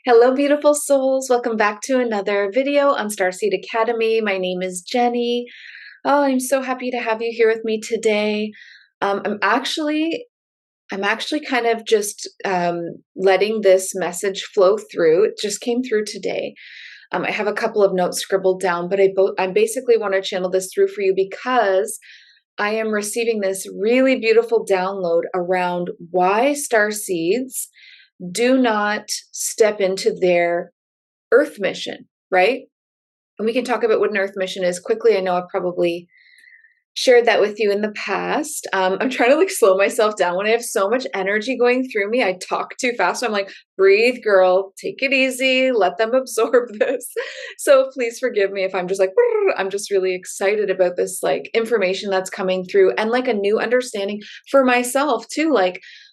Hello, beautiful souls. Welcome back to another video on Starseed Academy. My name is Jenny. Oh, I'm so happy to have you here with me today. I'm actually kind of just letting this message flow through. It just came through today. I have a couple of notes scribbled down, but I basically want to channel this through for you because I am receiving this really beautiful download around why starseeds do not step into their Earth mission, right? And we can talk about what an Earth mission is quickly. I know I've probably shared that with you in the past. I'm trying to slow myself down when I have so much energy going through me. I talk too fast. So I'm like, breathe, girl, take it easy, let them absorb this. So please forgive me if I'm just like, I'm just really excited about this information that's coming through and a new understanding for myself too.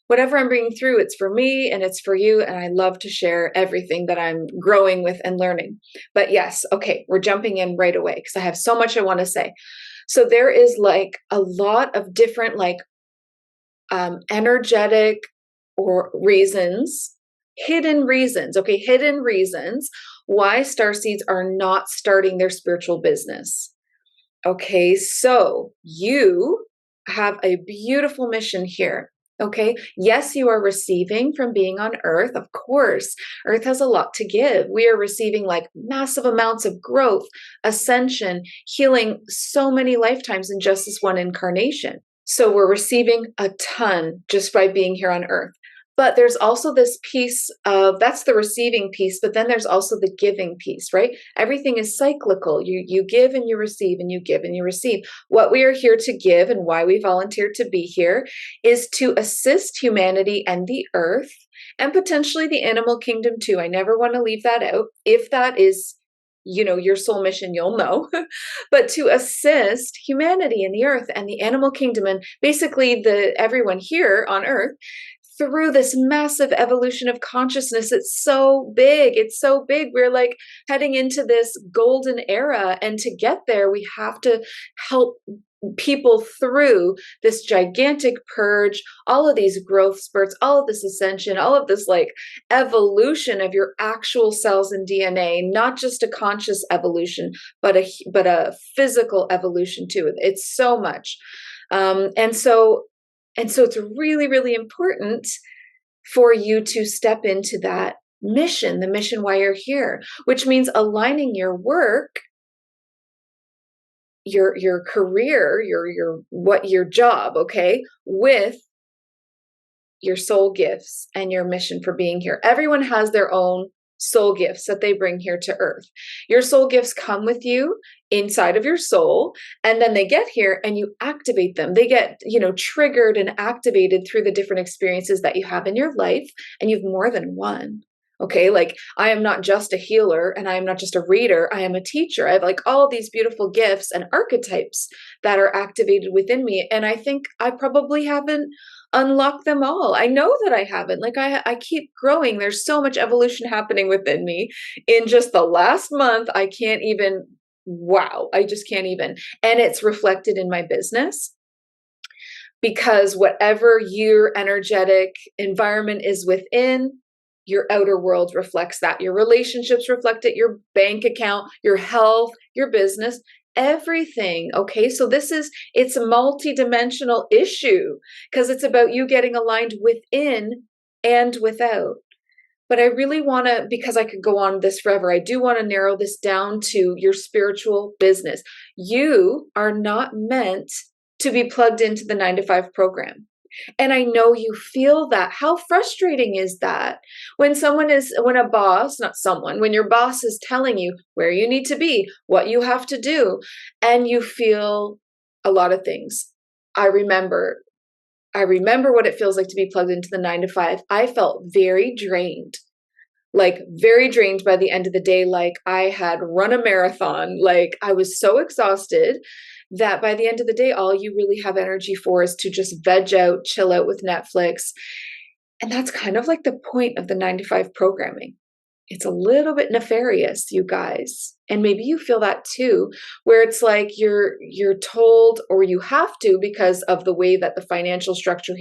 Whatever I'm bringing through, it's for me and it's for you. And I love to share everything that I'm growing with and learning. But yes, okay, we're jumping in right away because I have so much I want to say. So there is a lot of different energetic or reasons, hidden reasons, okay, hidden reasons why starseeds are not starting their spiritual business. Okay, so you have a beautiful mission here. Okay, yes, you are receiving from being on Earth. Of course, Earth has a lot to give. We are receiving massive amounts of growth, ascension, healing, so many lifetimes in just this one incarnation. So we're receiving a ton just by being here on Earth. But there's also this piece of, that's the receiving piece, but then there's also the giving piece, right? Everything is cyclical. You give and you receive and you give and you receive. What we are here to give and why we volunteered to be here is to assist humanity and the earth and potentially the animal kingdom too. I never want to leave that out. If that is your soul mission, you'll know, but to assist humanity and the earth and the animal kingdom and basically everyone here on earth through this massive evolution of consciousness. It's so big. It's so big. We're heading into this golden era. And to get there, we have to help people through this gigantic purge, all of these growth spurts, all of this ascension, all of this evolution of your actual cells and DNA, not just a conscious evolution, but a physical evolution too. It's so much. And so it's really, really important for you to step into that mission, the mission why you're here, which means aligning your work, your career, your job, okay, with your soul gifts and your mission for being here. Everyone has their own soul gifts that they bring here to earth. Your soul gifts come with you inside of your soul, and then they get here and you activate them. They get, triggered and activated through the different experiences that you have in your life, and you've more than one. Okay, I am not just a healer and I am not just a reader, I am a teacher. I have all these beautiful gifts and archetypes that are activated within me. And I think I probably haven't unlocked them all. I know that I haven't. I keep growing. There's so much evolution happening within me. In just the last month, I can't even, wow, I just can't even. And it's reflected in my business. Because whatever your energetic environment is within, your outer world reflects that. Your relationships reflect it, your bank account, your health, your business, everything. Okay, so it's a multi-dimensional issue because it's about you getting aligned within and without. But I really want to, because I could go on this forever, I do want to narrow this down to your spiritual business. You are not meant to be plugged into the 9-to-5 program. And I know you feel that. How frustrating is that when your boss is telling you where you need to be, what you have to do, and you feel a lot of things. I remember what it feels like to be plugged into the 9-to-5. I felt very drained. Very drained by the end of the day. I had run a marathon. I was so exhausted that by the end of the day, all you really have energy for is to just veg out, chill out with Netflix. And that's kind of the point of the 9-to-5 programming. It's a little bit nefarious, you guys. And maybe you feel that too, where it's you're told, or you have to, because of the way that the financial structure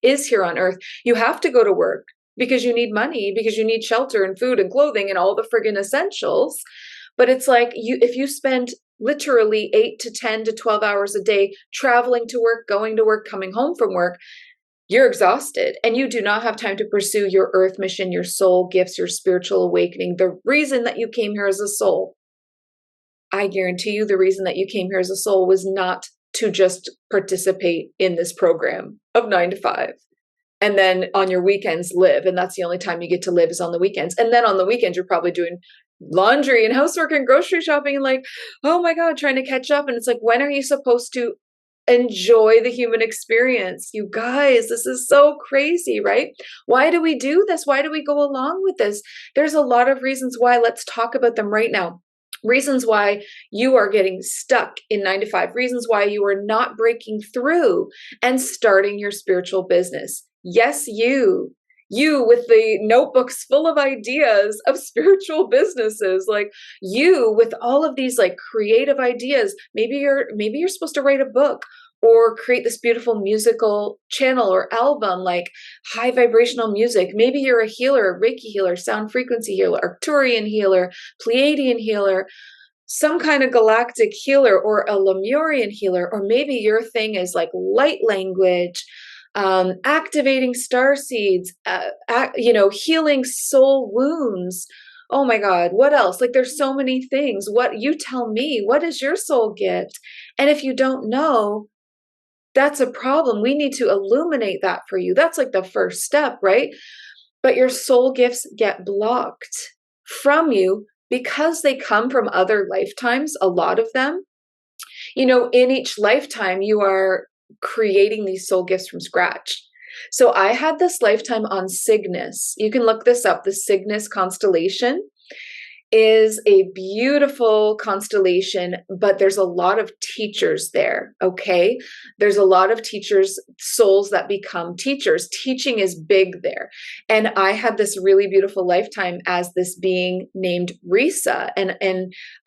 is here on earth, you have to go to work. because you need money, because you need shelter and food and clothing and all the friggin' essentials. But it's like if you spend literally 8 to 10 to 12 hours a day traveling to work, going to work, coming home from work, you're exhausted and you do not have time to pursue your earth mission, your soul gifts, your spiritual awakening, the reason that you came here as a soul. I guarantee you the reason that you came here as a soul was not to just participate in this program of 9 to 5 and then on your weekends live. And that's the only time you get to live is on the weekends. And then on the weekends, you're probably doing laundry and housework and grocery shopping and like, oh my God, trying to catch up. And it's like, when are you supposed to enjoy the human experience? You guys, this is so crazy, right? Why do we do this? Why do we go along with this? There's a lot of reasons why. Let's talk about them right now. Reasons why you are getting stuck in 9 to 5, reasons why you are not breaking through and starting your spiritual business. Yes, you with the notebooks full of ideas of spiritual businesses, like you with all of these like creative ideas. Maybe you're supposed to write a book or create this beautiful musical channel or album, like high vibrational music. Maybe you're a healer, a Reiki healer, sound frequency healer, Arcturian healer, Pleiadian healer, some kind of galactic healer, or a Lemurian healer. Or maybe your thing is like light language, activating starseeds, healing soul wounds. Oh my God, what else? Like there's so many things. What you tell me, what is your soul gift? And if you don't know, that's a problem. We need to illuminate that for you. That's like the first step, right? But your soul gifts get blocked from you because they come from other lifetimes, a lot of them. In each lifetime, you are creating these soul gifts from scratch. So I had this lifetime on Cygnus. You can look this up. The Cygnus constellation is a beautiful constellation, but there's a lot of teachers there, okay? There's a lot of teachers, souls that become teachers. Teaching is big there. And I had this really beautiful lifetime as this being named Risa. And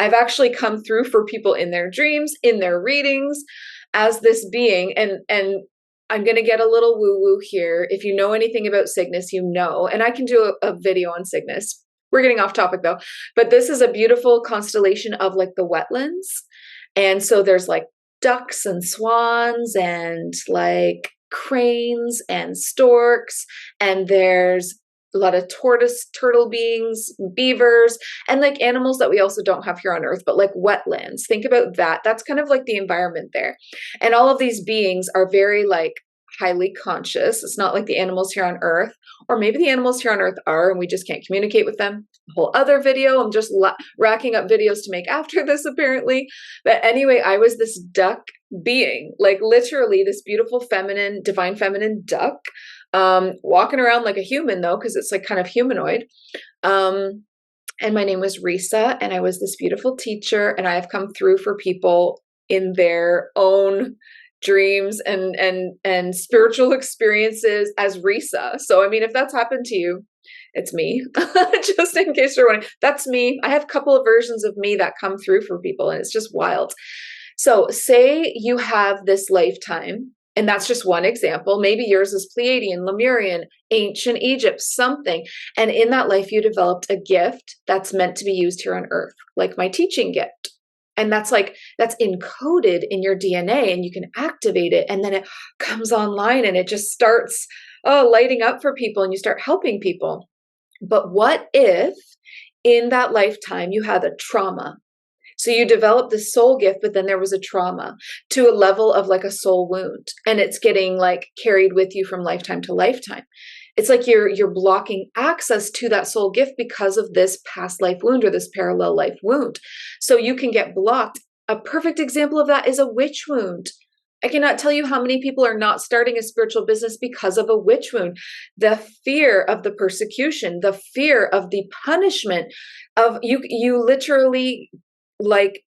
I've actually come through for people in their dreams, in their readings, as this being. And I'm going to get a little woo-woo here. If you know anything about Cygnus, and I can do a video on Cygnus. We're getting off topic though, but this is a beautiful constellation of like the wetlands. And so there's like ducks and swans and like cranes and storks. And there's a lot of turtle beings, beavers, and like animals that we also don't have here on Earth, but like wetlands. Think about that. That's kind of like the environment there. And all of these beings are very like highly conscious. It's not like the animals here on Earth, or maybe the animals here on Earth are, and we just can't communicate with them. A whole other video. I'm just racking up videos to make after this, apparently. But anyway, I was this duck being, like literally this beautiful feminine, divine feminine duck, walking around like a human though, because it's like kind of humanoid. And my name was Risa, and I was this beautiful teacher, and I have come through for people in their own dreams and spiritual experiences as Risa. So, I mean, if that's happened to you, it's me. Just in case you're wondering, that's me. I have a couple of versions of me that come through for people, and it's just wild. So say you have this lifetime, and that's just one example. Maybe yours is Pleiadian, Lemurian, ancient Egypt, something. And in that life, you developed a gift that's meant to be used here on Earth, like my teaching gift. And that's encoded in your DNA, and you can activate it. And then it comes online and it just starts lighting up for people, and you start helping people. But what if in that lifetime you had a trauma? So you developed the soul gift, but then there was a trauma to a level of like a soul wound, and it's getting like carried with you from lifetime to lifetime. It's like you're blocking access to that soul gift because of this past life wound or this parallel life wound. So you can get blocked. A perfect example of that is a witch wound. I cannot tell you how many people are not starting a spiritual business because of a witch wound. The fear of the persecution, the fear of the punishment of you literally like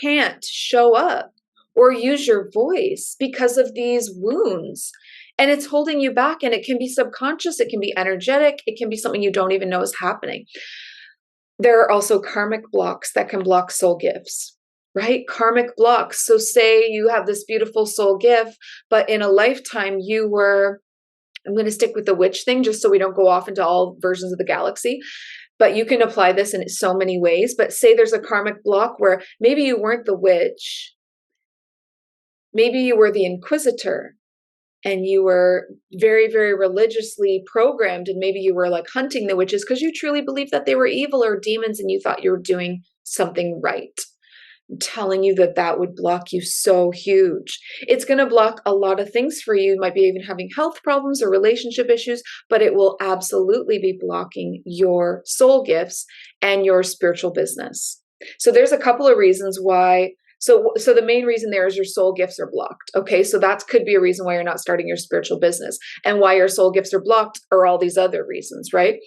can't show up or use your voice because of these wounds. And it's holding you back, and it can be subconscious, it can be energetic, it can be something you don't even know is happening. There are also karmic blocks that can block soul gifts, right? Karmic blocks. So say you have this beautiful soul gift, but in a lifetime you were I'm going to stick with the witch thing just so we don't go off into all versions of the galaxy. But you can apply this in so many ways. But say there's a karmic block where maybe you weren't the witch, maybe you were the inquisitor, and you were very, very religiously programmed, and maybe you were like hunting the witches because you truly believed that they were evil or demons and you thought you were doing something right. I'm telling you that that would block you so huge. It's going to block a lot of things for you. You might be even having health problems or relationship issues, but it will absolutely be blocking your soul gifts and your spiritual business. So there's a couple of reasons why. So the main reason there is your soul gifts are blocked. Okay. So that could be a reason why you're not starting your spiritual business, and why your soul gifts are blocked are all these other reasons, right?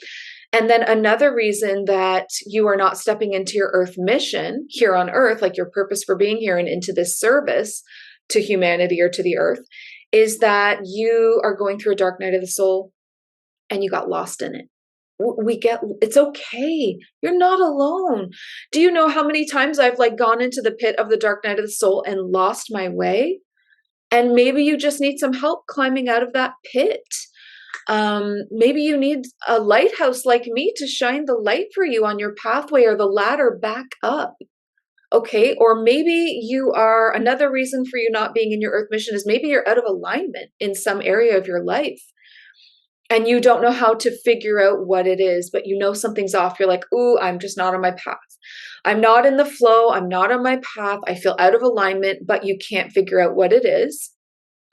And then another reason that you are not stepping into your earth mission here on earth, like your purpose for being here and into this service to humanity or to the earth, is that you are going through a dark night of the soul and you got lost in it. It's okay. You're not alone. Do you know how many times I've like gone into the pit of the dark night of the soul and lost my way? And maybe you just need some help climbing out of that pit. Maybe you need a lighthouse like me to shine the light for you on your pathway, or the ladder back up. Okay. Or maybe another reason for you not being in your earth mission is maybe you're out of alignment in some area of your life. And you don't know how to figure out what it is, but you know something's off. You're like, ooh, I'm just not on my path. I'm not in the flow. I'm not on my path. I feel out of alignment, but you can't figure out what it is.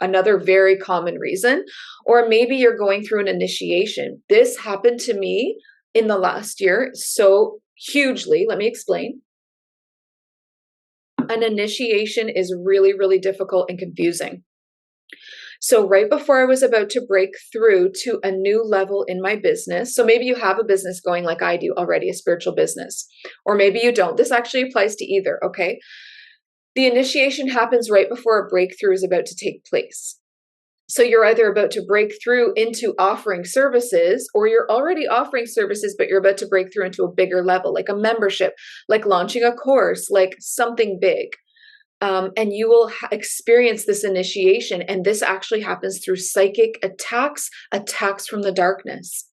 Another very common reason. Or maybe you're going through an initiation. This happened to me in the last year so hugely. Let me explain. An initiation is really, really difficult and confusing. So right before I was about to break through to a new level in my business, so maybe you have a business going like I do already, a spiritual business, or maybe you don't. This actually applies to either, okay? The initiation happens right before a breakthrough is about to take place. So you're either about to break through into offering services, or you're already offering services, but you're about to break through into a bigger level, like a membership, like launching a course, like something big. And you will experience this initiation. And this actually happens through psychic attacks from the darkness.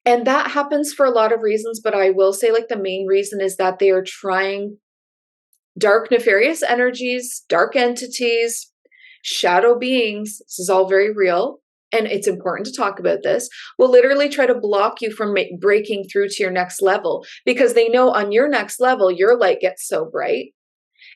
And that happens for a lot of reasons, but I will say like the main reason is that they are trying dark, nefarious energies, dark entities, shadow beings. This is all very real. And it's important to talk about this, will literally try to block you from breaking through to your next level, because they know on your next level, your light gets so bright.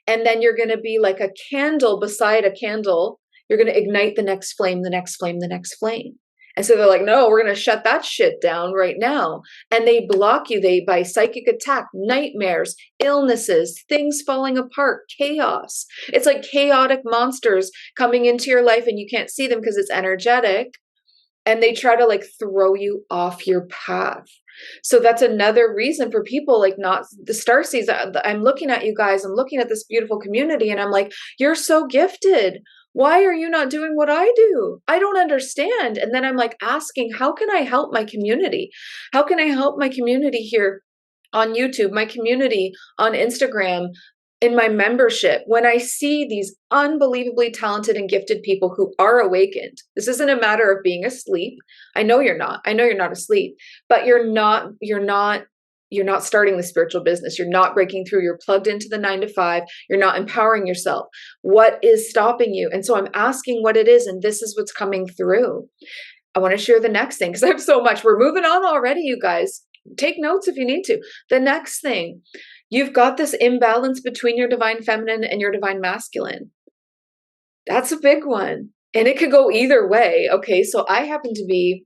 And then you're going to be like a candle beside a candle. You're going to ignite the next flame, the next flame, the next flame. And so they're like, no, we're going to shut that shit down right now. And they block you. By psychic attack, nightmares, illnesses, things falling apart, chaos. It's like chaotic monsters coming into your life and you can't see them because it's energetic. And they try to like throw you off your path. So that's another reason for people like not the Starseeds. I'm looking at you guys, I'm looking at this beautiful community and I'm like, you're so gifted. Why are you not doing what I do? I don't understand. And then I'm like asking, how can I help my community? How can I help my community here on YouTube, my community on Instagram, in my membership, when I see these unbelievably talented and gifted people who are awakened? This isn't a matter of being asleep. I know you're not. I know you're not asleep, but you're not starting the spiritual business. You're not breaking through. You're plugged into the 9 to 5. You're not empowering yourself. What is stopping you? And so I'm asking what it is, and this is what's coming through. I want to share the next thing because I have so much. We're moving on already, you guys. Take notes if you need to. The next thing, you've got this imbalance between your divine feminine and your divine masculine. That's a big one. And it could go either way. Okay, so I happen to be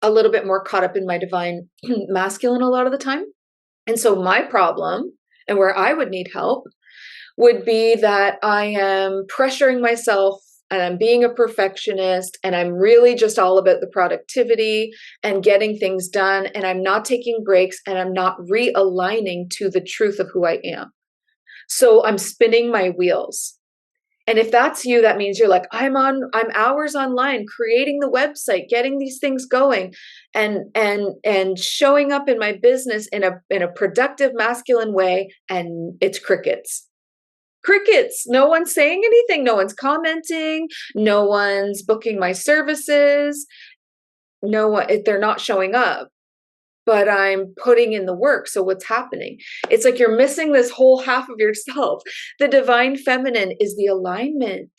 a little bit more caught up in my divine masculine a lot of the time. And so my problem, and where I would need help, would be that I am pressuring myself and I'm being a perfectionist and I'm really just all about the productivity and getting things done. And I'm not taking breaks and I'm not realigning to the truth of who I am. So I'm spinning my wheels. And if that's you, that means you're like, I'm hours online, creating the website, getting these things going and showing up in my business in a productive masculine way. And it's crickets. Crickets. No one's saying anything. No one's commenting. No one's booking my services. No one, they're not showing up, but I'm putting in the work. So what's happening? It's like you're missing this whole half of yourself. The divine feminine is the alignment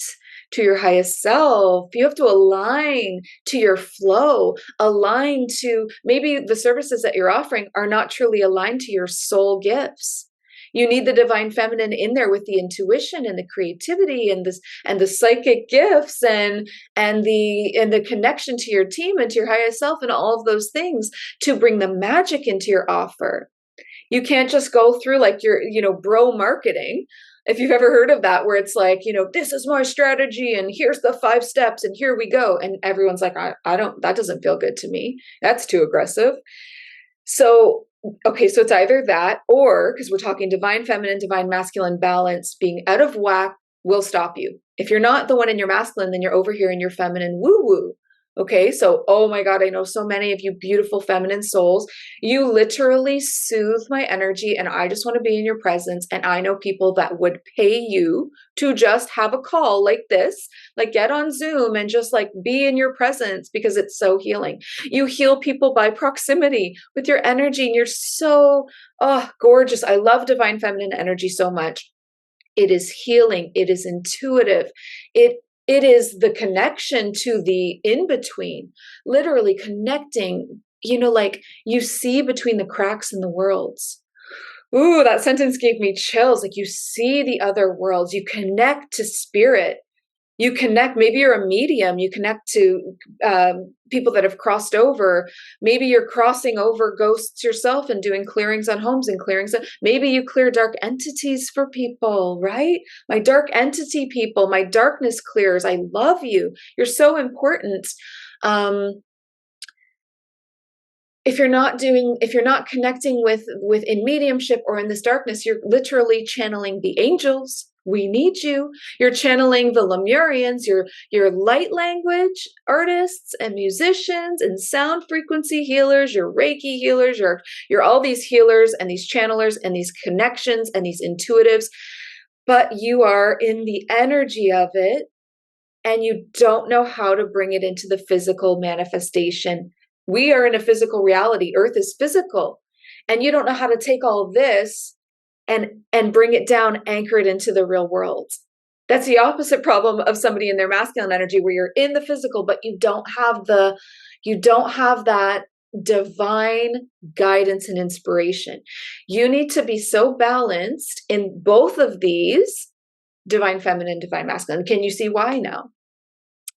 to your highest self. You have to align to your flow, align to, maybe the services that you're offering are not truly aligned to your soul gifts. You need the divine feminine in there with the intuition and the creativity and this and the psychic gifts and the connection to your team and to your highest self and all of those things to bring the magic into your offer. You can't just go through like your, bro marketing. If you've ever heard of that, where it's like, this is my strategy and here's the 5 steps and here we go. And everyone's like, I don't, that doesn't feel good to me. That's too aggressive. So, okay, so it's either that or, because we're talking divine feminine, divine masculine balance, being out of whack will stop you. If you're not the one in your masculine, then you're over here in your feminine woo woo. Okay, so, oh my God, I know so many of you beautiful feminine souls. You literally soothe my energy and I just want to be in your presence. And I know people that would pay you to just have a call like this, like get on Zoom and just like be in your presence because it's so healing. You heal people by proximity with your energy and you're so, gorgeous. I love divine feminine energy so much. It is healing. It is intuitive. It is the connection to the in-between, literally connecting, like you see between the cracks in the worlds. Ooh, that sentence gave me chills. Like you see the other worlds, you connect to spirit. You connect, maybe you're a medium, you connect to people that have crossed over. Maybe you're crossing over ghosts yourself and doing clearings on homes and clearings. Maybe you clear dark entities for people, right? My dark entity people, my darkness clears. I love you. You're so important. If you're not connecting with in mediumship or in this darkness, you're literally channeling the angels. We need you. You're channeling the Lemurians, your light language artists and musicians and sound frequency healers, your Reiki healers, you're all these healers and these channelers and these connections and these intuitives, but you are in the energy of it and you don't know how to bring it into the physical manifestation. We are in a physical reality. Earth is physical. And you don't know how to take all this and bring it down, anchor it into the real world. That's the opposite problem of somebody in their masculine energy, where you're in the physical, but you don't have that divine guidance and inspiration. You need to be so balanced in both of these, divine feminine, divine masculine. Can you see why now?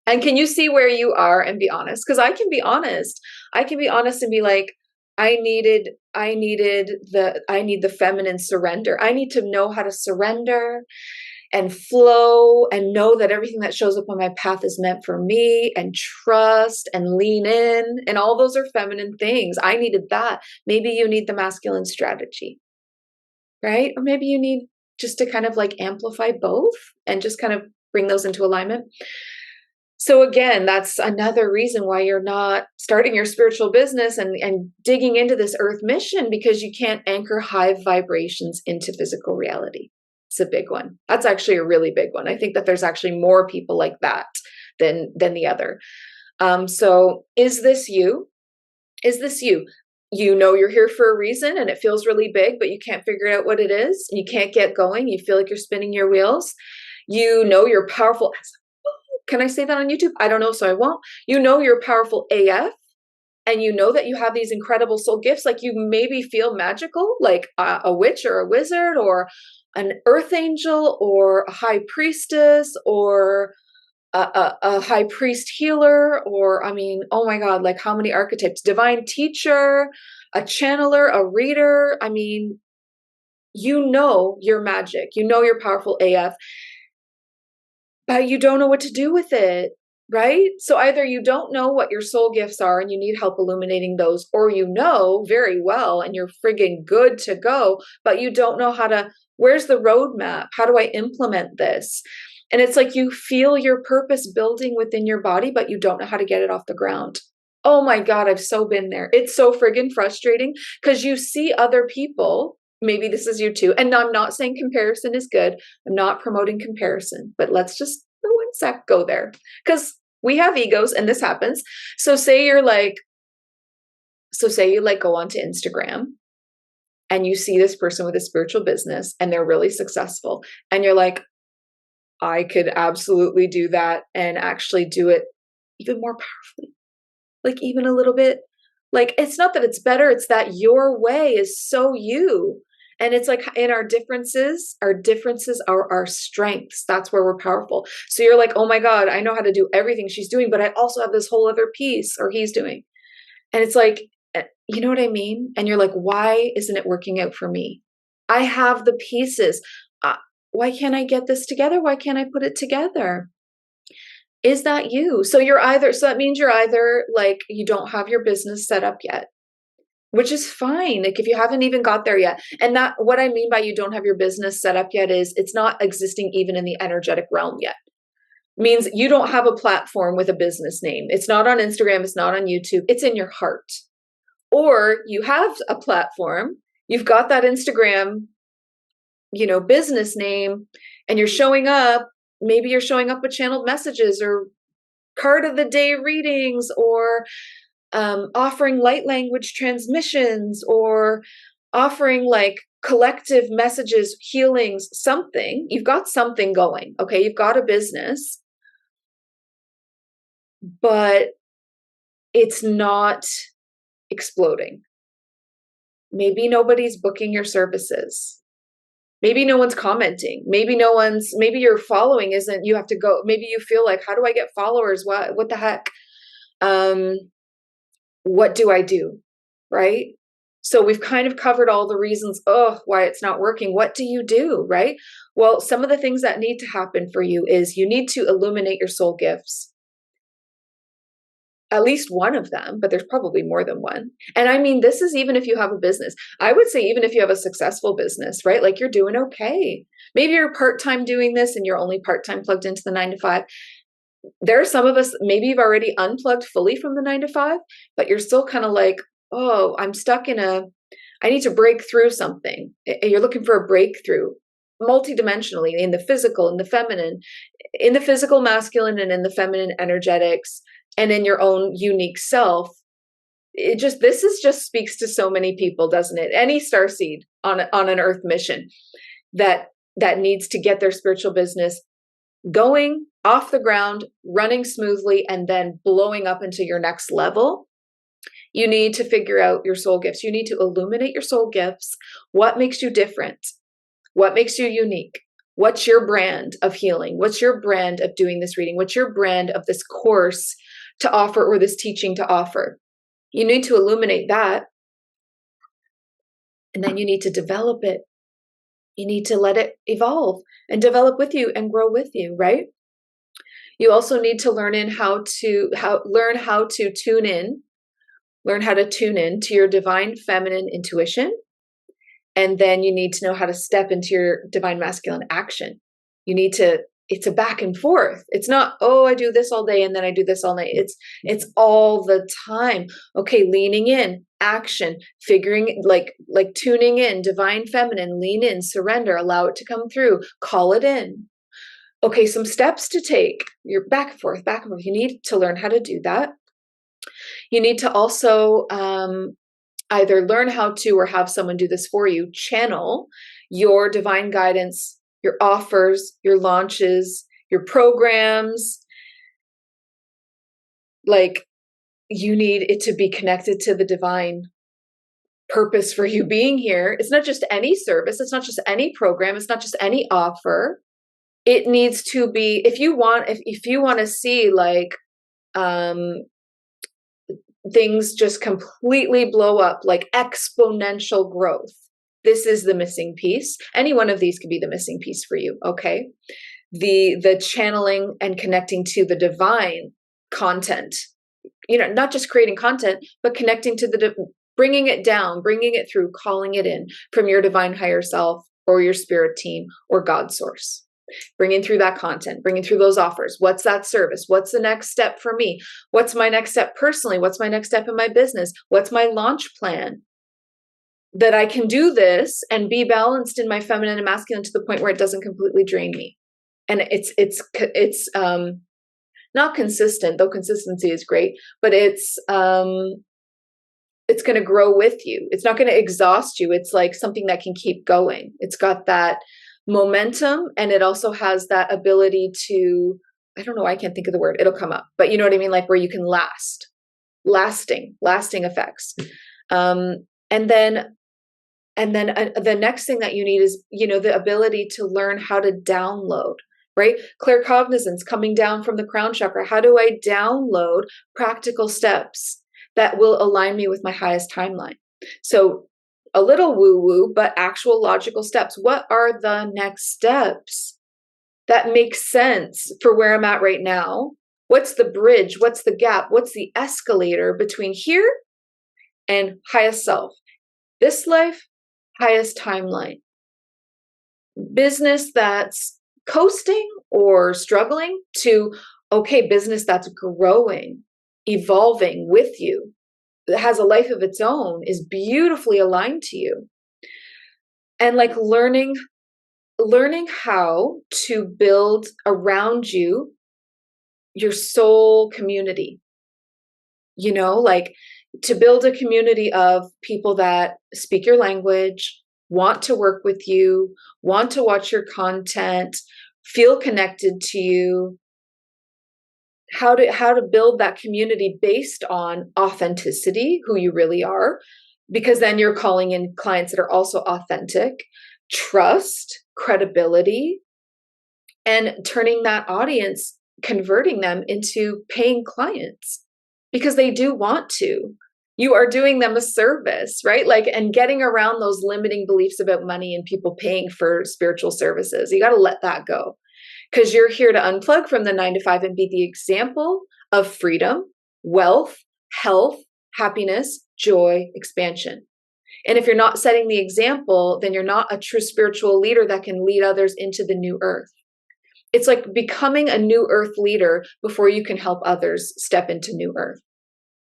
And can you see where you are and be honest? Because I can be honest. I can be honest and be like, I need the feminine surrender. I need to know how to surrender and flow and know that everything that shows up on my path is meant for me, and trust and lean in. And all those are feminine things. I needed that. Maybe you need the masculine strategy, right? Or maybe you need just to kind of like amplify both and just kind of bring those into alignment. So again, that's another reason why you're not starting your spiritual business and digging into this earth mission, because you can't anchor high vibrations into physical reality. It's a big one. That's actually a really big one. I think that there's actually more people like that than the other. So is this you? Is this you? You know you're here for a reason and it feels really big, but you can't figure out what it is. And you can't get going. You feel like you're spinning your wheels. You know you're powerful. Can I say that on YouTube? I don't know, so I won't. You know you're powerful AF, and you know that you have these incredible soul gifts. Like you maybe feel magical, like a witch or a wizard or an earth angel or a high priestess or a high priest healer, or I mean, oh my God, like how many archetypes? Divine teacher, a channeler, a reader. I mean, you know you're magic. You know you're powerful AF. But you don't know what to do with it, right? So either you don't know what your soul gifts are and you need help illuminating those, or you know very well and you're friggin' good to go, but you don't know where's the roadmap? How do I implement this? And it's like you feel your purpose building within your body, but you don't know how to get it off the ground. Oh my God, I've so been there. It's so friggin' frustrating because you see other people maybe this is you too. And I'm not saying comparison is good. I'm not promoting comparison, but let's just for one sec go there, because we have egos and this happens. So say you're like, say you like go onto Instagram and you see this person with a spiritual business and they're really successful. And you're like, I could absolutely do that and actually do it even more powerfully. Like even a little bit. Like it's not that it's better, it's that your way is so you. And it's like in our differences are our strengths. That's where we're powerful. So you're like, oh my God, I know how to do everything she's doing, but I also have this whole other piece, or he's doing. And it's like, you know what I mean? And you're like, why isn't it working out for me? I have the pieces. Why can't I get this together? Why can't I put it together? Is that you? So that means you're either like, you don't have your business set up yet, which is fine. Like if you haven't even got there yet. And that, what I mean by you don't have your business set up yet is it's not existing even in the energetic realm yet. Means you don't have a platform with a business name. It's not on Instagram. It's not on YouTube. It's in your heart. Or you have a platform, you've got that Instagram, business name, and you're showing up. Maybe you're showing up with channeled messages or card of the day readings, or offering light language transmissions, or offering like collective messages, healings, something. You've got something going. Okay. You've got a business, but it's not exploding. Maybe nobody's booking your services. Maybe no one's commenting. Maybe your following isn't, you have to go. Maybe you feel like, how do I get followers? What the heck? What do I do? Right? So we've kind of covered all the reasons, why it's not working. What do you do? Right? Well, some of the things that need to happen for you is you need to illuminate your soul gifts. At least one of them, but there's probably more than one. And I mean, this is even if you have a business. I would say even if you have a successful business, right? Like you're doing okay. Maybe you're part-time doing this and you're only part-time plugged into the 9 to 5. There are some of us, maybe you've already unplugged fully from the 9 to 5, but you're still kind of like, oh, I'm stuck I need to break through something. You're looking for a breakthrough multidimensionally in the physical, in the feminine, in the physical masculine and in the feminine energetics, and in your own unique self. This just speaks to so many people, doesn't it? Any starseed on an earth mission that needs to get their spiritual business going off the ground, running smoothly, and then blowing up into your next level. You need to figure out your soul gifts. You need to illuminate your soul gifts. What makes you different? What makes you unique? What's your brand of healing? What's your brand of doing this reading? What's your brand of this course to offer, or this teaching to offer? You need to illuminate that. And then you need to develop it. You need to let it evolve and develop with you and grow with you, right? You also need to learn how to tune in to your divine feminine intuition. And then you need to know how to step into your divine masculine action. It's a back and forth. It's not, I do this all day and then I do this all night. It's all the time. Okay, leaning in, action, figuring, like tuning in, divine feminine, lean in, surrender, allow it to come through, call it in. Okay, some steps to take. You're back and forth, back and forth. You need to learn how to do that. You need to also either learn how to, or have someone do this for you, channel your divine guidance, your offers, your launches, your programs. Like, you need it to be connected to the divine purpose for you being here. It's not just any service. It's not just any program. It's not just any offer. It needs to be, if you want to see like, things just completely blow up, like exponential growth. This is the missing piece. Any one of these could be the missing piece for you. Okay. The channeling and connecting to the divine content, not just creating content, but connecting to bringing it down, bringing it through, calling it in from your divine higher self or your spirit team or God source. Bringing through that content, bringing through those offers. What's that service? What's the next step for me? What's my next step personally? What's my next step in my business? What's my launch plan? that I can do this and be balanced in my feminine and masculine to the point where it doesn't completely drain me. And it's not consistent, though consistency is great, but it's going to grow with you. It's not going to exhaust you. It's like something that can keep going. It's got that momentum, and it also has that ability to, I don't know, I can't think of the word, it'll come up, but you know what I mean? Like where you can lasting effects. And then the next thing that you need is, the ability to learn how to download, right? Claircognizance coming down from the crown chakra. How do I download practical steps that will align me with my highest timeline? So a little woo-woo, but actual logical steps. What are the next steps that make sense for where I'm at right now? What's the bridge? What's the gap? What's the escalator between here and highest self? This life, highest timeline. Business that's coasting or struggling to, okay, business that's growing, evolving with you, that has a life of its own, is beautifully aligned to you. And like learning how to build around you your soul community, like to build a community of people that speak your language, want to work with you, want to watch your content, feel connected to you. How to build that community based on authenticity, who you really are, because then you're calling in clients that are also authentic, trust, credibility, and turning that audience, converting them into paying clients because they do want to. You are doing them a service, right? Like, and getting around those limiting beliefs about money and people paying for spiritual services. You got to let that go, because you're here to unplug from the 9 to 5 and be the example of freedom, wealth, health, happiness, joy, expansion. And if you're not setting the example, then you're not a true spiritual leader that can lead others into the new earth. It's like becoming a new earth leader before you can help others step into new earth.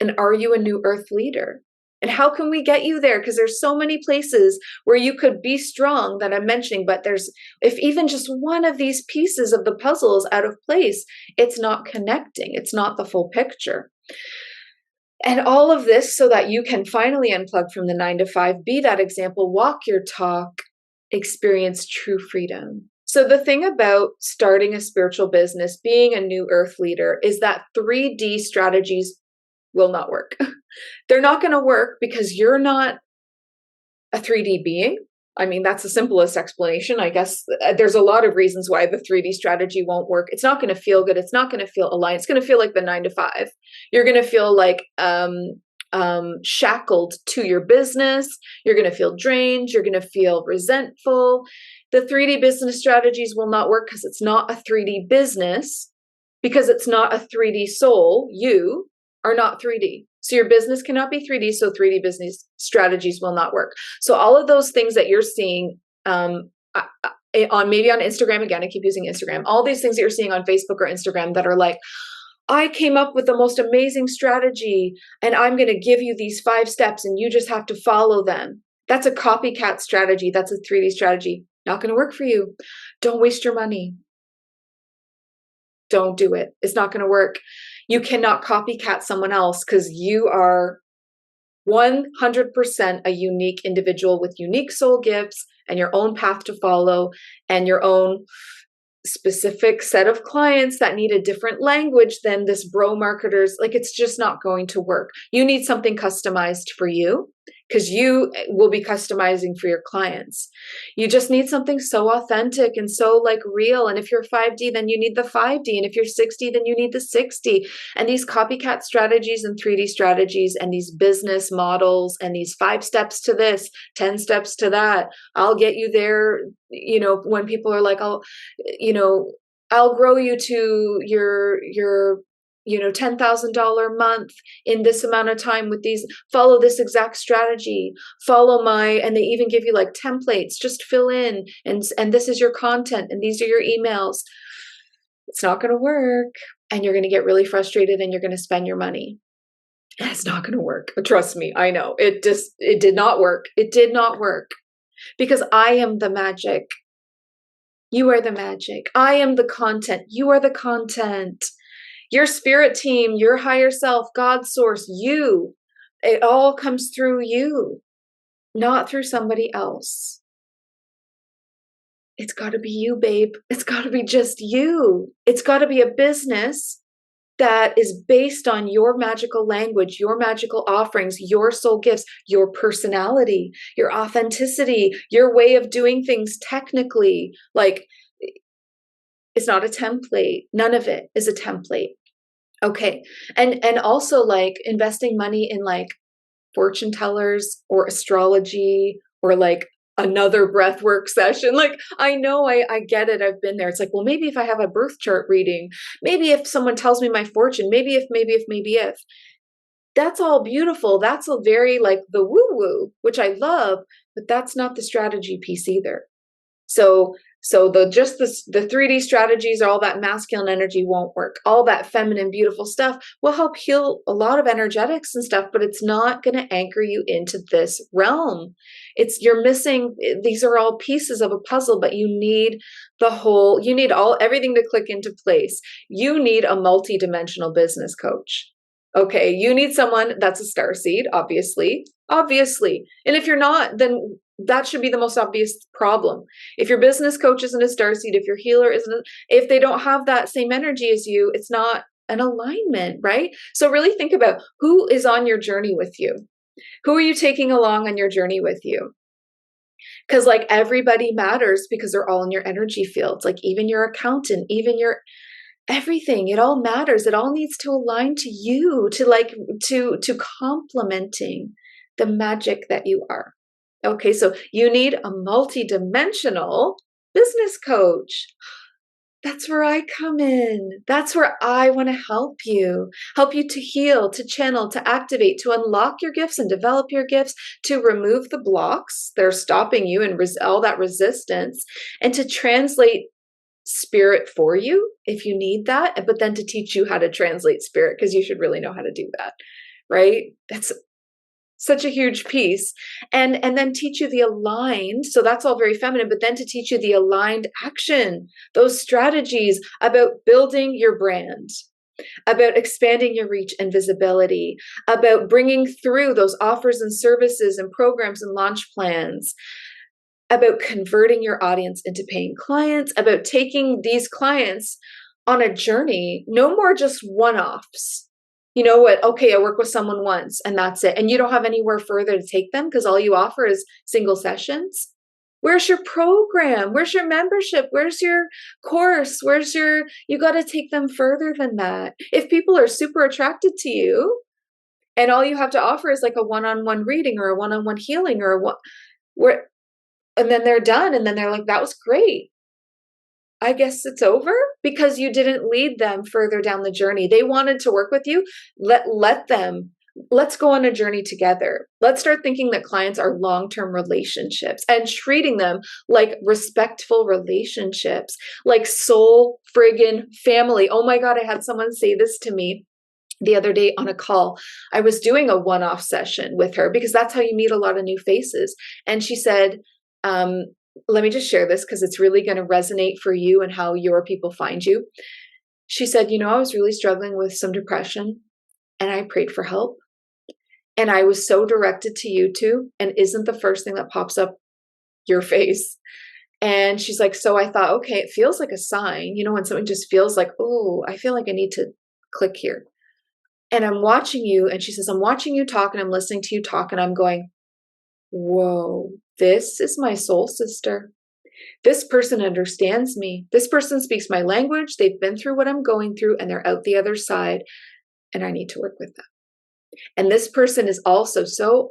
And are you a new earth leader? And how can we get you there? Because there's so many places where you could be strong that I'm mentioning, but if even just one of these pieces of the puzzle is out of place, it's not connecting. It's not the full picture. And all of this so that you can finally unplug from the 9 to 5, be that example, walk your talk, experience true freedom. So the thing about starting a spiritual business, being a new earth leader, is that 3D strategies will not work. They're not going to work because you're not a 3D being. I mean, that's the simplest explanation. I guess there's a lot of reasons why the 3D strategy won't work. It's not going to feel good. It's not going to feel aligned. It's going to feel like the 9 to 5. You're going to feel like shackled to your business. You're going to feel drained. You're going to feel resentful. The 3D business strategies will not work because it's not a 3D business, because it's not a 3D soul. You are not 3D. So your business cannot be 3D. So 3D business strategies will not work. So all of those things that you're seeing maybe on Instagram, again, I keep using Instagram, all these things that you're seeing on Facebook or Instagram that are like, I came up with the most amazing strategy and I'm going to give you these 5 steps and you just have to follow them. That's a copycat strategy. That's a 3D strategy. Not going to work for you. Don't waste your money. Don't do it. It's not going to work. You cannot copycat someone else because you are 100% a unique individual with unique soul gifts and your own path to follow and your own specific set of clients that need a different language than this bro marketers. Like, it's just not going to work. You need something customized for you, because you will be customizing for your clients. You just need something so authentic and so like real. And if you're 5D, then you need the 5D. And if you're 60, then you need the 60. And these copycat strategies and 3D strategies and these business models and these 5 steps to this, 10 steps to that, I'll get you there. When people are like, I'll grow you to your $10,000 month in this amount of time with these, follow this exact strategy, and they even give you like templates, just fill in, and this is your content, and these are your emails. It's not going to work. And you're going to get really frustrated and you're going to spend your money. And it's not going to work. Trust me. I know it did not work. It did not work because I am the magic. You are the magic. I am the content. You are the content. Your spirit team, your higher self, God's source, you. It all comes through you, not through somebody else. It's got to be you, babe. It's got to be just you. It's got to be a business that is based on your magical language, your magical offerings, your soul gifts, your personality, your authenticity, your way of doing things technically. Like, it's not a template. None of it is a template. Okay. And also like investing money in like fortune tellers or astrology or like another breathwork session. Like, I know I get it. I've been there. It's like, well, maybe if I have a birth chart reading, maybe if someone tells me my fortune, maybe if. That's all beautiful. That's a very like the woo woo, which I love, but that's not the strategy piece either. So the 3D strategies, all that masculine energy won't work. All that feminine, beautiful stuff will help heal a lot of energetics and stuff, but it's not going to anchor you into this realm. You're missing, these are all pieces of a puzzle, but you need everything to click into place. You need a multi-dimensional business coach. Okay. You need someone that's a starseed, obviously. And if you're not, then that should be the most obvious problem. If your business coach isn't a starseed, if your healer isn't, if they don't have that same energy as you, it's not an alignment, right? So really think about who is on your journey with you. Who are you taking along on your journey with you? Because like everybody matters because they're all in your energy fields, like even your accountant, even your everything, it all matters. It all needs to align to you, to complementing the magic that you are. Okay, so you need a multi-dimensional business coach. That's where I come in. That's where I want to help you to heal, to channel, to activate, to unlock your gifts and develop your gifts, to remove the blocks that are stopping you and all that resistance, and to translate spirit for you if you need that, but then to teach you how to translate spirit, because you should really know how to do that, right? That's such a huge piece. And then teach you the aligned, so that's all very feminine, but then to teach you the aligned action, those strategies about building your brand, about expanding your reach and visibility, about bringing through those offers and services and programs and launch plans, about converting your audience into paying clients, about taking these clients on a journey, no more just one-offs. You know what? Okay, I work with someone once and that's it. And you don't have anywhere further to take them because all you offer is single sessions. Where's your program? Where's your membership? Where's your course? You got to take them further than that. If people are super attracted to you and all you have to offer is like a one-on-one reading or a one-on-one healing and then they're done and then they're like, that was great, I guess it's over, because you didn't lead them further down the journey. They wanted to work with you. Let them. Let's go on a journey together. Let's start thinking that clients are long-term relationships and treating them like respectful relationships, like soul friggin' family. Oh my God, I had someone say this to me the other day on a call. I was doing a one-off session with her because that's how you meet a lot of new faces. And she said, let me just share this because it's really going to resonate for you and how your people find you. She said, I was really struggling with some depression and I prayed for help. And I was so directed to YouTube, and isn't the first thing that pops up your face? And she's like, so I thought, okay, it feels like a sign, when something just feels like, oh, I feel like I need to click here. And I'm watching you. And she says, I'm watching you talk and I'm listening to you talk. And I'm going, whoa, this is my soul sister. This person understands me. This person speaks my language. They've been through what I'm going through and they're out the other side. And I need to work with them. And this person is also so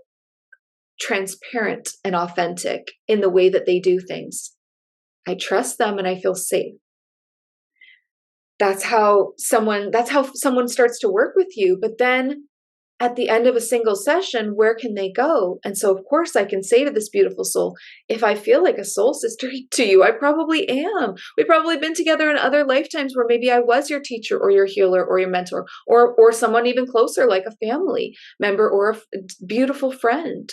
transparent and authentic in the way that they do things. I trust them and I feel safe. That's how someone starts to work with you. But then at the end of a single session, where can they go? And so, of course, I can say to this beautiful soul, if I feel like a soul sister to you, I probably am. We've probably been together in other lifetimes where maybe I was your teacher or your healer or your mentor, or someone even closer, like a family member or a beautiful friend.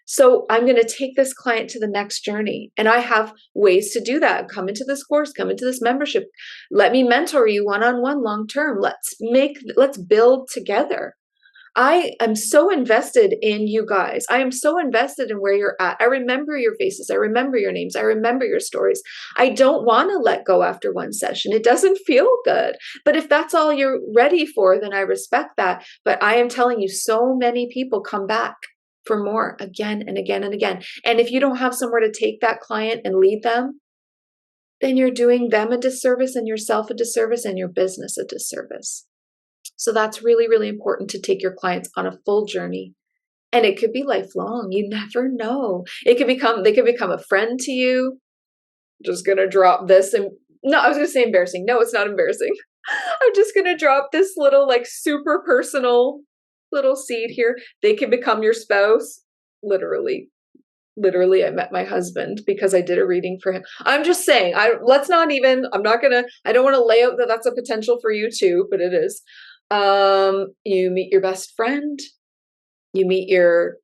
So I'm going to take this client to the next journey. And I have ways to do that. Come into this course, come into this membership. Let me mentor you one-on-one long-term. Let's build together. I am so invested in you guys. I am so invested in where you're at. I remember your faces. I remember your names. I remember your stories. I don't want to let go after one session. It doesn't feel good. But if that's all you're ready for, then I respect that. But I am telling you, so many people come back for more again and again and again. And if you don't have somewhere to take that client and lead them, then you're doing them a disservice and yourself a disservice and your business a disservice. So that's really, really important to take your clients on a full journey. And it could be lifelong. You never know. They could become a friend to you. Just gonna drop this, and no, I was gonna say embarrassing. No, it's not embarrassing. I'm just gonna drop this little, like, super personal little seed here. They can become your spouse. Literally. Literally, I met my husband because I did a reading for him. I'm just saying, I don't want to lay out that that's a potential for you too, but it is. You meet your best friend, you meet your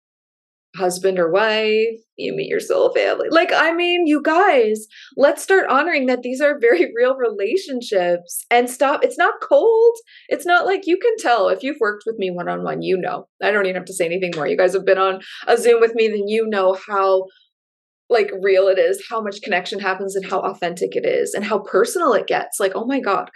husband or wife, you meet your soul family. Like, I mean, you guys, let's start honoring that these are very real relationships and stop. It's not cold. It's not like, you can tell if you've worked with me one-on-one, you know, I don't even have to say anything more. You guys have been on a Zoom with me, then you know how, like, real it is, how much connection happens and how authentic it is and how personal it gets. Like, oh my God.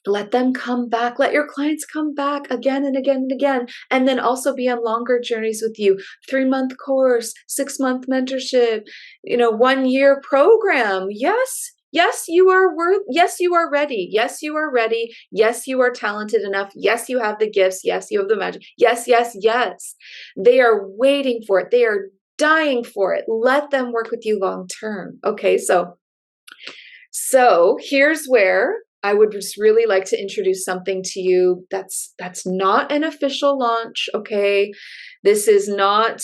Let them come back. Let your clients come back again and again and again. And then also be on longer journeys with you. 3-month course, 6-month mentorship, 1-year program. Yes. Yes, you are yes, you are ready. Yes, you are ready. Yes, you are talented enough. Yes, you have the gifts. Yes, you have the magic. Yes, yes, yes. They are waiting for it. They are dying for it. Let them work with you long term. Okay, so here's where I would just really like to introduce something to you that's not an official launch, okay? This is not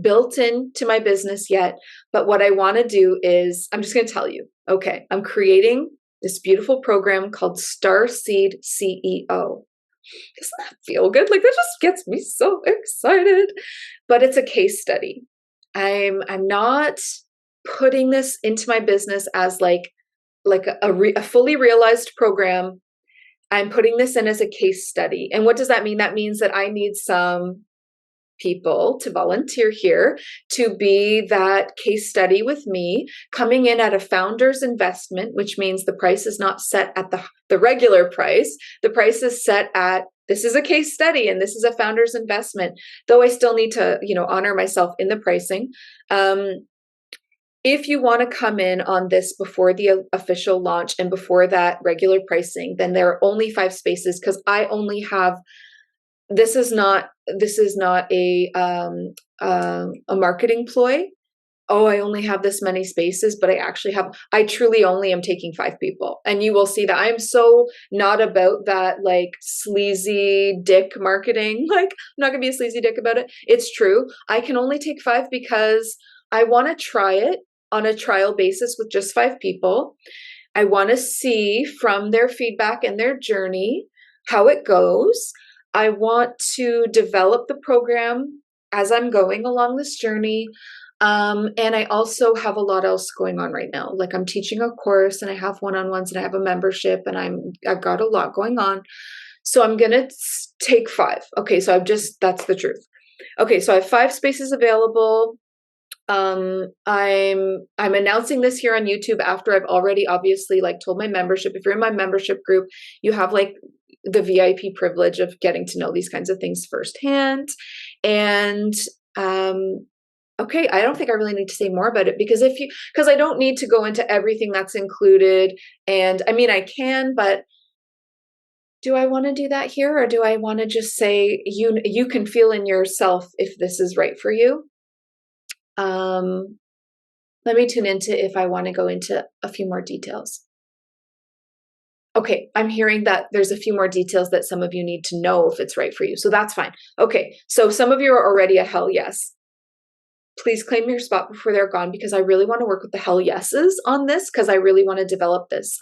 built into my business yet, but what I want to do is, I'm just going to tell you, okay, I'm creating this beautiful program called Starseed CEO. Doesn't that feel good? Like, that just gets me so excited. But it's a case study. I'm not putting this into my business as like a fully realized program. I'm putting this in as a case study. And what does that mean? That means that I need some people to volunteer here to be that case study with me, coming in at a founder's investment, which means the price is not set at the regular price. The price is set at, this is a case study and this is a founder's investment, though I still need to, honor myself in the pricing. If you want to come in on this before the official launch and before that regular pricing, then there are only 5 spaces, because I only have, this is not a marketing ploy. Oh, I only have this many spaces, but I truly only am taking 5 people. And you will see that I'm so not about that, like, sleazy dick marketing. Like, I'm not gonna be a sleazy dick about it. It's true. I can only take 5 because I want to try it on a trial basis with just 5 people. I want to see from their feedback and their journey how it goes. I want to develop the program as I'm going along this journey. And I also have a lot else going on right now. Like, I'm teaching a course and I have one-on-ones and I have a membership and I've got a lot going on. So I'm going to take 5. Okay. So that's the truth. Okay. So I have 5 spaces available. I'm announcing this here on YouTube after I've already obviously, like, told my membership. If you're in my membership group, you have, like, the VIP privilege of getting to know these kinds of things firsthand. And okay, I don't think I really need to say more about it, because I don't need to go into everything that's included. And I mean, I can, but do I want to do that here, or do I want to just say you can feel in yourself if this is right for you? Let me tune into if I want to go into a few more details. Okay, I'm hearing that there's a few more details that some of you need to know if it's right for you. So that's fine. Okay, so some of you are already a hell yes. Please claim your spot before they're gone, because I really want to work with the hell yeses on this, because I really want to develop this.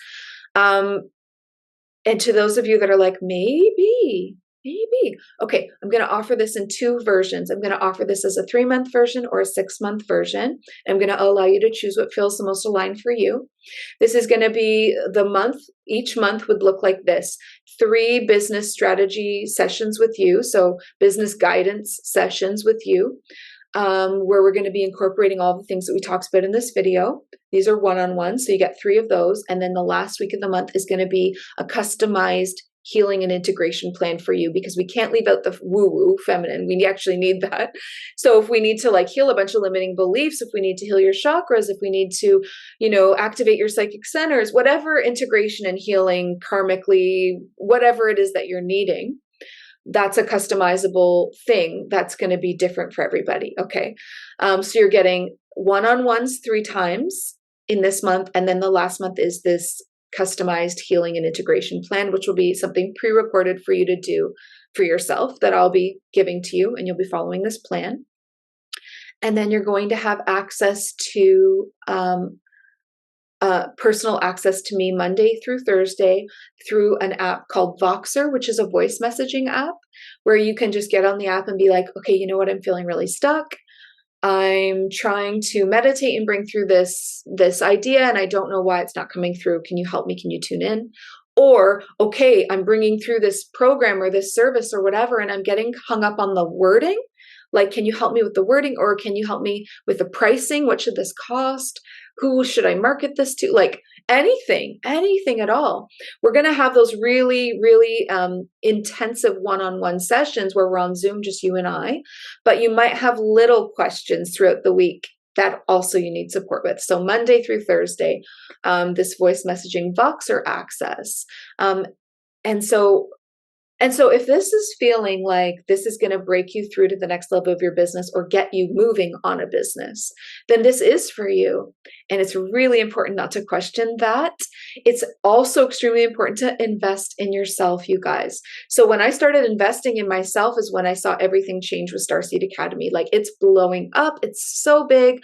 And to those of you that are like, maybe. Okay, I'm going to offer this in 2 versions. I'm going to offer this as a 3-month version or a 6-month version. I'm going to allow you to choose what feels the most aligned for you. This is going to be the month. Each month would look like this: 3 business strategy sessions with you. So business guidance sessions with you, where we're going to be incorporating all the things that we talked about in this video. These are one-on-one, so you get 3 of those. And then the last week of the month is going to be a customized healing and integration plan for you, because we can't leave out the woo-woo feminine. We actually need that. So if we need to like heal a bunch of limiting beliefs, if we need to heal your chakras, if we need to, activate your psychic centers, whatever integration and healing karmically, whatever it is that you're needing, that's a customizable thing that's going to be different for everybody. Okay. So you're getting one-on-ones 3 times in this month. And then the last month is this customized healing and integration plan, which will be something pre-recorded for you to do for yourself that I'll be giving to you, and you'll be following this plan. And then you're going to have access to personal access to me Monday through Thursday through an app called Voxer, which is a voice messaging app, where you can just get on the app and be like, okay, you know what? I'm feeling really stuck. I'm trying to meditate and bring through this idea, and I don't know why it's not coming through. Can you help me? Can you tune in? Or, okay, I'm bringing through this program or this service or whatever, and I'm getting hung up on the wording. Like, can you help me with the wording, or can you help me with the pricing? What should this cost? Who should I market this to? Like anything at all. We're going to have those really, really intensive one-on-one sessions where we're on Zoom, just you and I, but you might have little questions throughout the week that also you need support with. So Monday through Thursday, this voice messaging Voxer access. And so if this is feeling like this is going to break you through to the next level of your business or get you moving on a business, then this is for you. And it's really important not to question that. It's also extremely important to invest in yourself, you guys. So when I started investing in myself is when I saw everything change with Starseed Academy. Like, it's blowing up. It's so big.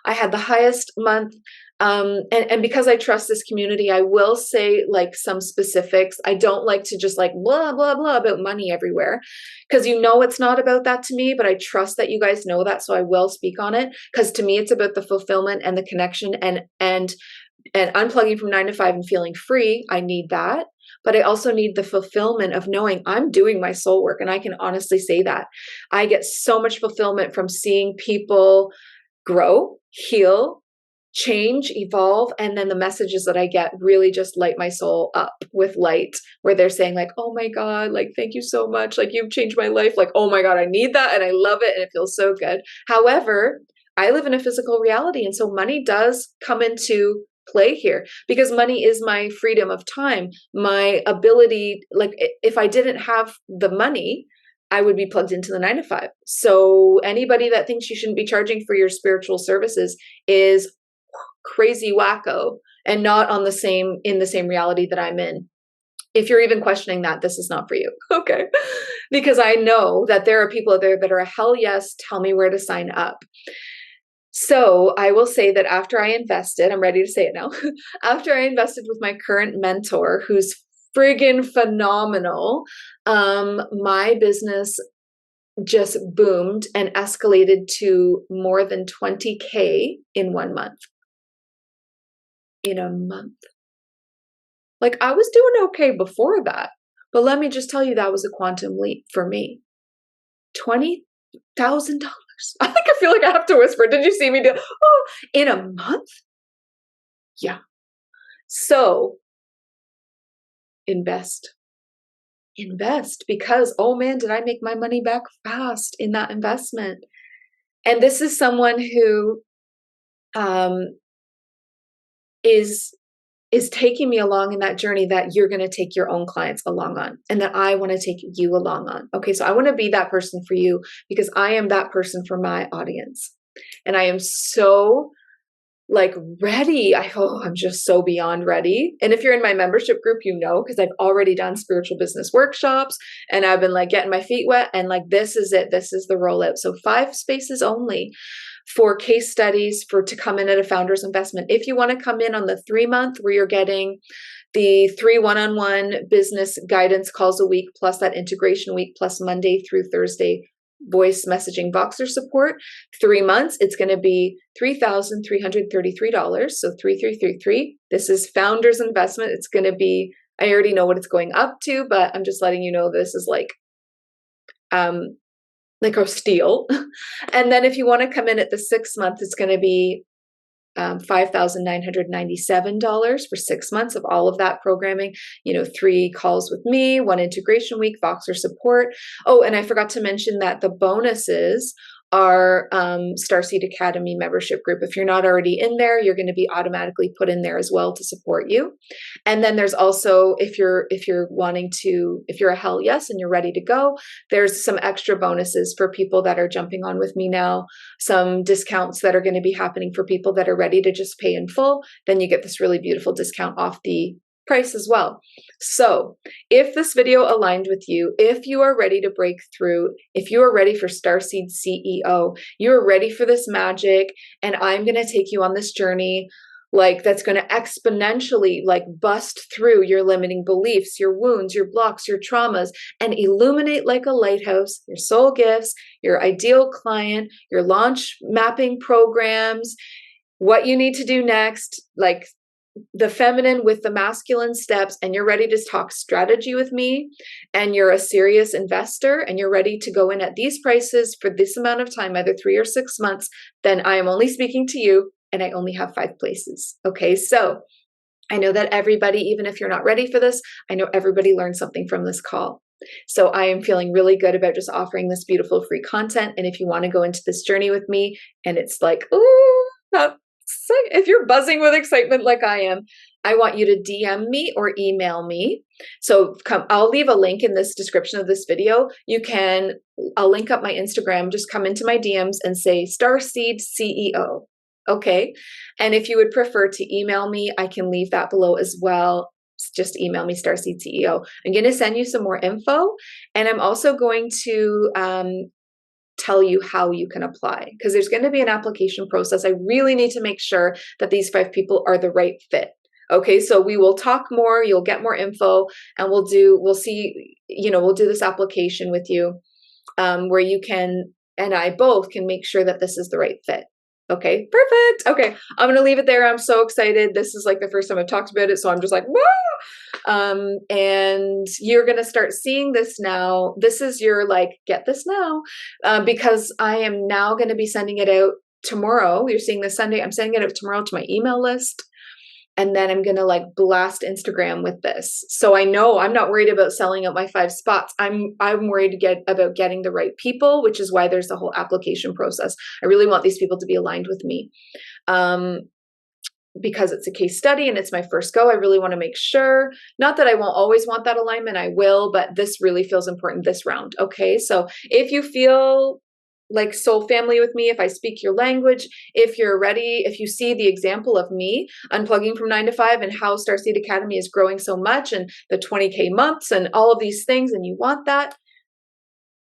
I had the highest month. And because I trust this community, I will say like some specifics. I don't like to just like blah, blah, blah about money everywhere, because it's not about that to me, but I trust that you guys know that. So I will speak on it, because to me, it's about the fulfillment and the connection and unplugging from 9 to 5 and feeling free. I need that. But I also need the fulfillment of knowing I'm doing my soul work. And I can honestly say that I get so much fulfillment from seeing people grow, heal, change, evolve. And then the messages that I get really just light my soul up with light, where they're saying like, oh my God, like, thank you so much. Like, you've changed my life. Like, oh my God, I need that. And I love it. And it feels so good. However, I live in a physical reality. And so money does come into play here, because money is my freedom of time, my ability. Like, if I didn't have the money, I would be plugged into the 9 to 5. So anybody that thinks you shouldn't be charging for your spiritual services is crazy wacko and not in the same reality that I'm in. If you're even questioning that, this is not for you. Okay. Because I know that there are people out there that are a hell yes, tell me where to sign up. So I will say that after I invested, I'm ready to say it now. After I invested with my current mentor, who's friggin' phenomenal, my business just boomed and escalated to more than 20K in 1 month. In a month. Like, I was doing okay before that, but let me just tell you, that was a quantum leap for me. $20,000. I think I feel like I have to whisper. Did you see me do? Oh, in a month? Yeah. So invest, because, oh man, did I make my money back fast in that investment. And this is someone who is taking me along in that journey that you're going to take your own clients along on, and that I want to take you along on. Okay, so I want to be that person for you, because I am that person for my audience. And I am so like ready. I'm just so beyond ready. And if you're in my membership group, you know, because I've already done spiritual business workshops and I've been like getting my feet wet and like, this is it. This is the rollout. So 5 spaces only for case studies to come in at a founder's investment. If you want to come in on the 3-month where you're getting the 3 one-on-one business guidance calls a week, plus that integration week, plus Monday through Thursday voice messaging Voxer support, 3 months, it's going to be $3,333. So 3333. This is founder's investment. It's going to be, I already know what it's going up to, but I'm just letting you know this is like a steal. And then if you want to come in at the 6 month, it's going to be $5,997 for 6 months of all of that programming, 3 calls with me, 1 integration week, Voxer support. Oh, and I forgot to mention that the bonuses are Starseed Academy membership group. If you're not already in there, you're going to be automatically put in there as well to support you. And then there's also, if you're a hell yes and you're ready to go, there's some extra bonuses for people that are jumping on with me now, some discounts that are going to be happening for people that are ready to just pay in full. Then you get this really beautiful discount off the price as well. So if this video aligned with you, if you are ready to break through, if you are ready for Starseed CEO, you're ready for this magic, and I'm going to take you on this journey that's going to exponentially bust through your limiting beliefs, your wounds, your blocks, your traumas, and illuminate like a lighthouse your soul gifts, your ideal client, your launch mapping programs, what you need to do next, the feminine with the masculine steps, and you're ready to talk strategy with me, and you're a serious investor and you're ready to go in at these prices for this amount of time, either 3 or 6 months, then I am only speaking to you, and I only have 5 places. Okay, so I know that everybody, even if you're not ready for this, I know everybody learned something from this call. So I am feeling really good about just offering this beautiful free content. And if you want to go into this journey with me, and it's like, ooh, if you're buzzing with excitement like I am, I want you to DM me or email me. So I'll leave a link in this description of this video. I'll link up my Instagram. Just come into my DMs and say Starseed CEO. Okay. And if you would prefer to email me, I can leave that below as well. Just email me, Starseed CEO. I'm going to send you some more info. And I'm also going to tell you how you can apply, because there's going to be an application process. I really need to make sure that these 5 people are the right fit. Okay, so we will talk more, you'll get more info, and we'll do this application with you where you and I both can make sure that this is the right fit. Okay, perfect. Okay, I'm going to leave it there. I'm so excited. This is the first time I've talked about it, so I'm just like, whoa! And you're going to start seeing this now. This is your get this now, because I am now going to be sending it out tomorrow. You're seeing this Sunday. I'm sending it out tomorrow to my email list. And then I'm going to blast Instagram with this. So I know I'm not worried about selling out my 5 spots. I'm worried about getting the right people, which is why there's the whole application process. I really want these people to be aligned with me. Because it's a case study and it's my first go, I really want to make sure, not that I won't always want that alignment, I will, but this really feels important this round. Okay. So if you feel like soul family with me, if I speak your language, if you're ready, if you see the example of me unplugging from 9 to 5 and how Starseed Academy is growing so much and the 20K months and all of these things, and you want that,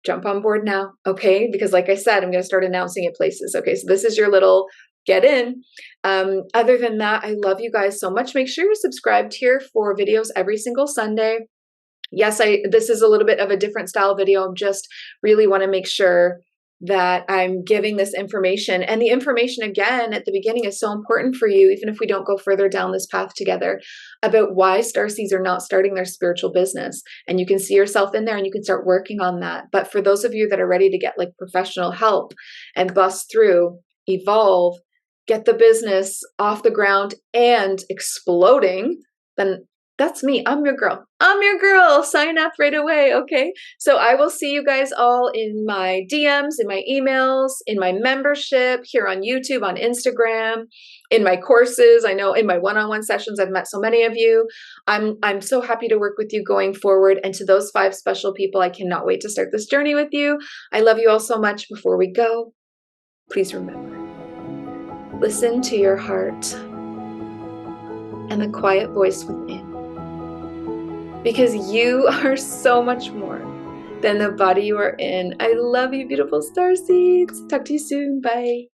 jump on board now. Okay. Because like I said, I'm going to start announcing it places. Okay. So this is your little get in. Other than that, I love you guys so much. Make sure you're subscribed here for videos every single Sunday. Yes, this is a little bit of a different style video. I just really want to make sure that I'm giving this information. And the information, again, at the beginning is so important for you, even if we don't go further down this path together, about why Starseeds are not starting their spiritual business. And you can see yourself in there and you can start working on that. But for those of you that are ready to get professional help and bust through, evolve, get the business off the ground and exploding, then that's me. I'm your girl. I'm your girl. Sign up right away. Okay. So I will see you guys all in my DMs, in my emails, in my membership, here on YouTube, on Instagram, in my courses. I know in my one-on-one sessions, I've met so many of you. I'm so happy to work with you going forward. And to those 5 special people, I cannot wait to start this journey with you. I love you all so much. Before we go, please remember, Listen to your heart and the quiet voice within. Because you are so much more than the body you are in. I love you, beautiful star seeds. Talk to you soon. Bye.